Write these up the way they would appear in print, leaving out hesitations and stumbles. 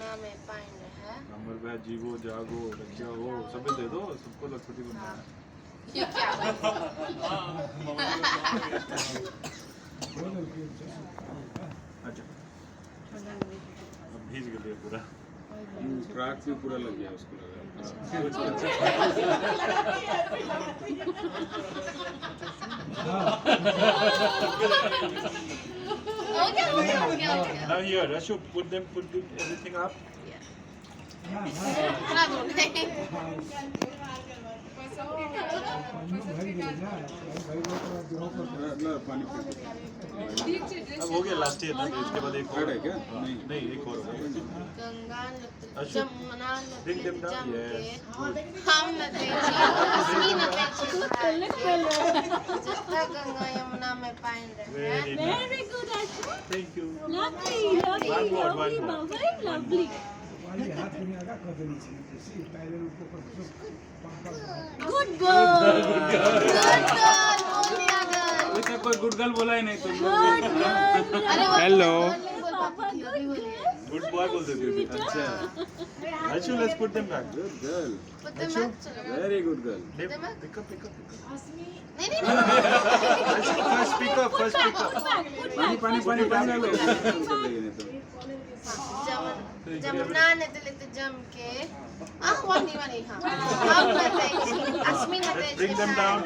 गंगा में पाइन है। अमर भाई जीवो जागो रखिया हो सभी दे दो सबको लखपति बनना है। ये क्या है? अच्छा अब भीज गया पूरा ट्रैक भी पूरा लग गया उसको लगा Okay. now here Rashu put everything up पानी अब हो गया लास्ट ईयर इसके बाद एक और है क्या नहीं एक और Ganga Ashok, Jamuna bring them down, जम yes, के good. हम नदी अस्मी नदी जितना गंगा यमुना में पाइन रहे very nice Very good, Ashu. thank you Lovely, lovely, One more, lovely, one more. very lovely. Good girl. Good girl बोल दिया गर्ल वैसे कोई गुड गर्ल बोला ही नहीं तुम Good girl. अरे वो Hello. Papa, good girl. good boy बोल देते थे अच्छा Ashu let's put them back good girl पता मत चलो very good girl pick up नहीं नहीं Ashu first pick up Put back. पानी पानी पानी पानी लो जमुना नदी लेते जम के वानी वानी हाँ हम नदी अस्मी नदी bring them down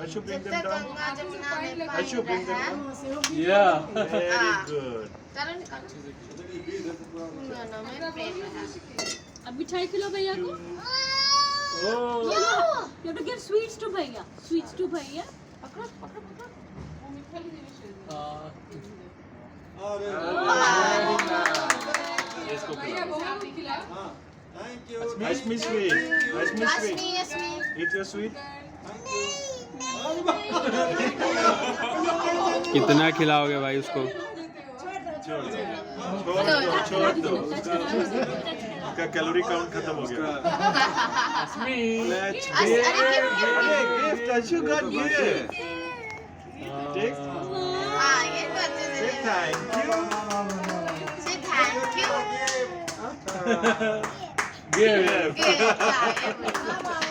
Ashu bring जितना them down गंगा जमुना में Ashu पाइन bring them रहे down या very good चलो निकालो ना मैं प्लेट में अब मिठाई खिलो भैया को. oh You have to give sweets to भैया. Sweets to भैया. पकड़ो, पकड़ो, पकड़ो. इसको Ashmi sweet Ashmi sweet Asmi Asmi eat your sweet कितना खिलाओगे भाई उसको? छोड़ दो उसका कैलोरी काउंट खत्म हो गया let's अरे gift Ashu got gift take हाँ ये तो अच्छे से say thank you say thank you gift Good.